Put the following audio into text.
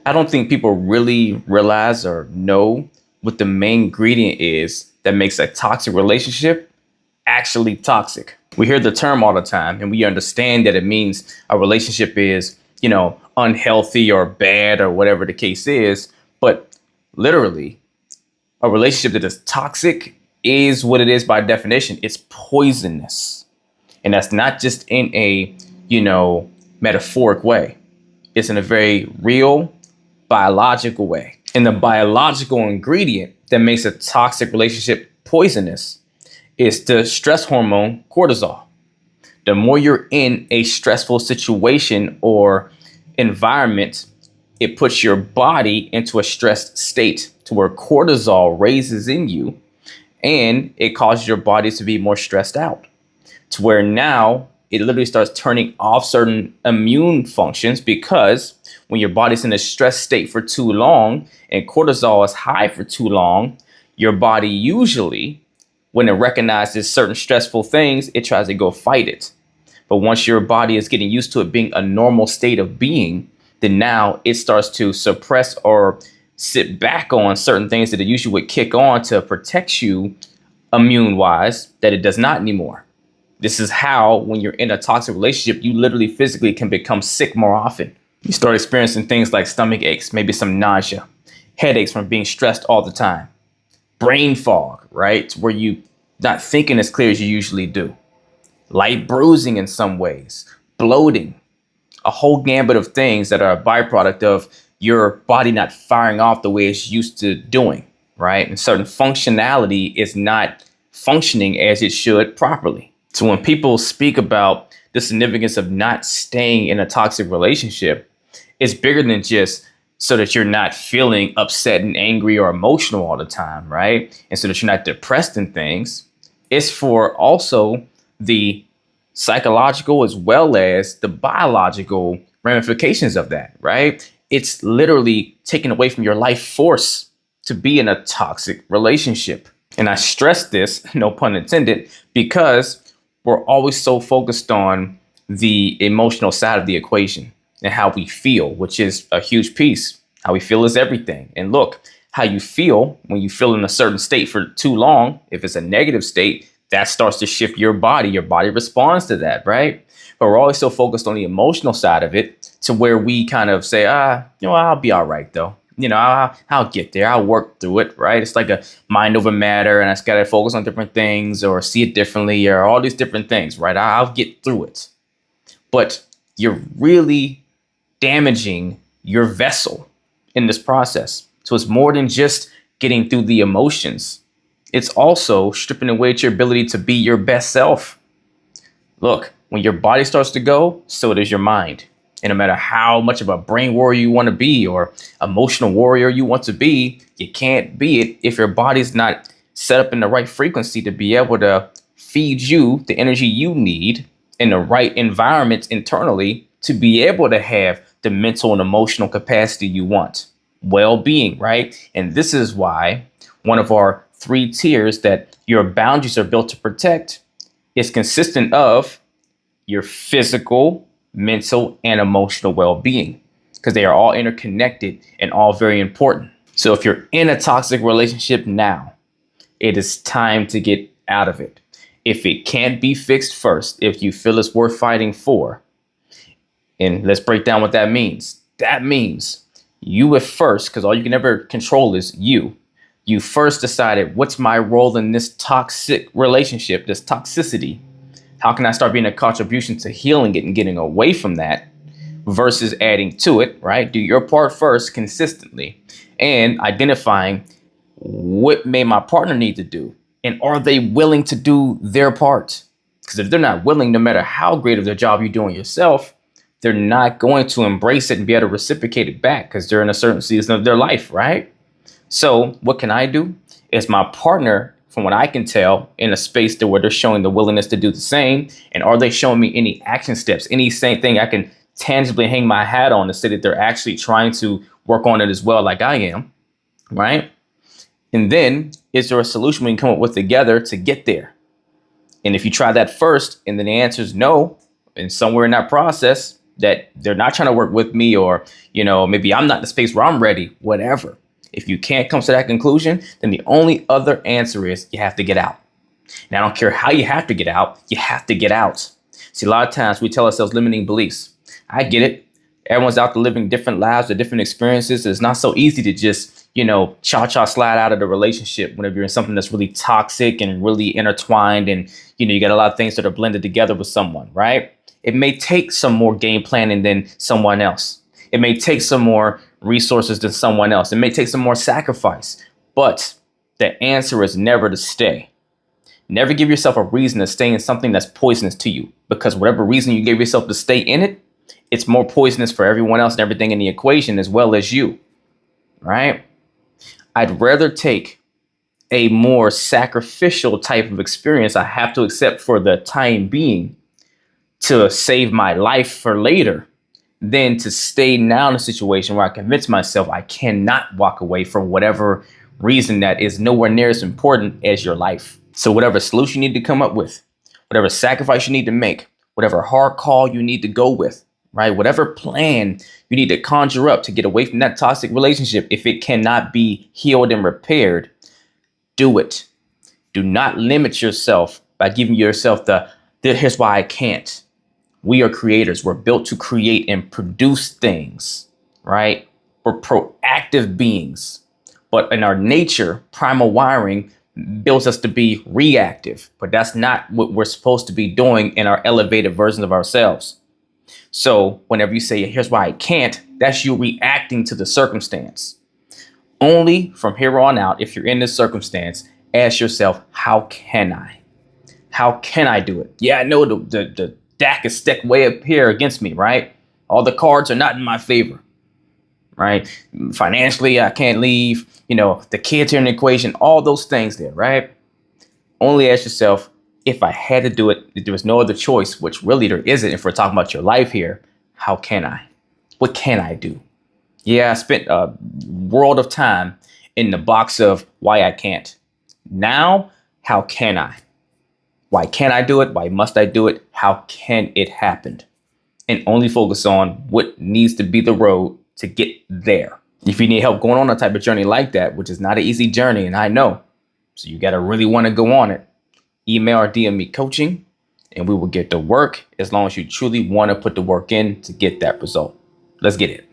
I don't think people really realize or know what the main ingredient is that makes a toxic relationship actually toxic. We hear the term all the time and we understand that it means a relationship is, unhealthy or bad or whatever the case is. But literally, a relationship that is toxic is what it is by definition. It's poisonous. And that's not just in a, metaphoric way. It's in a very real, biological way. And the biological ingredient that makes a toxic relationship poisonous is the stress hormone cortisol. The more you're in a stressful situation or environment, it puts your body into a stressed state to where cortisol raises in you and it causes your body to be more stressed out to where now it literally starts turning off certain immune functions because when your body's in a stress state for too long and cortisol is high for too long, your body usually, when it recognizes certain stressful things, it tries to go fight it. But once your body is getting used to it being a normal state of being, then now it starts to suppress or sit back on certain things that it usually would kick on to protect you immune wise, that it does not anymore. This is how, when you're in a toxic relationship, you literally physically can become sick more often. You start experiencing things like stomach aches, maybe some nausea, headaches from being stressed all the time, brain fog, right? Where you not thinking as clear as you usually do, light bruising in some ways, bloating, a whole gambit of things that are a byproduct of your body not firing off the way it's used to doing, right? And certain functionality is not functioning as it should properly. So when people speak about the significance of not staying in a toxic relationship, it's bigger than just so that you're not feeling upset and angry or emotional all the time, right? And so that you're not depressed in things. It's for also the psychological as well as the biological ramifications of that, right? It's literally taken away from your life force to be in a toxic relationship. And I stress this, no pun intended, because we're always so focused on the emotional side of the equation and how we feel, which is a huge piece. How we feel is everything. And look, how you feel when you feel in a certain state for too long, if it's a negative state, that starts to shift your body. Your body responds to that, right? But we're always so focused on the emotional side of it to where we kind of say, I'll be all right, though. I'll get there. I'll work through it, right? It's like a mind over matter, and I just got to focus on different things or see it differently or all these different things, right? I'll get through it. But you're really damaging your vessel in this process. So it's more than just getting through the emotions. It's also stripping away your ability to be your best self. Look, when your body starts to go, so does your mind. And no matter how much of a brain warrior you want to be or emotional warrior you want to be, you can't be it if your body's not set up in the right frequency to be able to feed you the energy you need in the right environment internally to be able to have the mental and emotional capacity you want. Well-being, right? And this is why one of our 3 tiers that your boundaries are built to protect is consistent of your physical, mental, and emotional well-being, because they are all interconnected and all very important. So if you're in a toxic relationship now, it is time to get out of it. If it can't be fixed first, if you feel it's worth fighting for, and let's break down what that means. That means you at first, because all you can ever control is you. You first decided, what's my role in this toxic relationship, this toxicity? How can I start being a contribution to healing it and getting away from that versus adding to it, right? Do your part first consistently and identifying what may my partner need to do. And are they willing to do their part? Because if they're not willing, no matter how great of the job you're doing yourself, they're not going to embrace it and be able to reciprocate it back because they're in a certain season of their life, right? So what can I do? Is my partner, from what I can tell, in a space where they're showing the willingness to do the same? And are they showing me any action steps, any same thing I can tangibly hang my hat on to say that they're actually trying to work on it as well, like I am, right? And then is there a solution we can come up with together to get there? And if you try that first and then the answer is no, and somewhere in that process, that they're not trying to work with me, or, maybe I'm not in the space where I'm ready, whatever. If you can't come to that conclusion, then the only other answer is you have to get out. And I don't care how you have to get out, you have to get out. See, a lot of times we tell ourselves limiting beliefs. I get it. Everyone's out there living different lives with different experiences. It's not so easy to just, cha-cha slide out of the relationship whenever you're in something that's really toxic and really intertwined. And, you got a lot of things that are blended together with someone, right? It may take some more game planning than someone else. It may take some more resources than someone else. It may take some more sacrifice. But the answer is never to stay. Never give yourself a reason to stay in something that's poisonous to you, because whatever reason you gave yourself to stay in it, it's more poisonous for everyone else and everything in the equation as well as you, right? I'd rather take a more sacrificial type of experience I have to accept for the time being to save my life for later than to stay now in a situation where I convince myself I cannot walk away for whatever reason that is nowhere near as important as your life. So whatever solution you need to come up with, whatever sacrifice you need to make, whatever hard call you need to go with, right? Whatever plan you need to conjure up to get away from that toxic relationship, if it cannot be healed and repaired, do it. Do not limit yourself by giving yourself here's why I can't. We are creators. We're built to create and produce things, right? We're proactive beings. But in our nature, primal wiring builds us to be reactive. But that's not what we're supposed to be doing in our elevated versions of ourselves. So whenever you say, here's why I can't, that's you reacting to the circumstance. Only from here on out, if you're in this circumstance, ask yourself, how can I? How can I do it? Yeah, I know the deck is stacked way up here against me, right? All the cards are not in my favor, right? Financially, I can't leave. The kids are in the equation, all those things there, right? Only ask yourself, if I had to do it, if there was no other choice, which really there isn't if we're talking about your life here, how can I? What can I do? Yeah, I spent a world of time in the box of why I can't. Now, how can I? Why can't I do it? Why must I do it? How can it happen? And only focus on what needs to be the road to get there. If you need help going on a type of journey like that, which is not an easy journey, and I know, so you got to really want to go on it, email or DM me coaching, and we will get to work as long as you truly want to put the work in to get that result. Let's get it.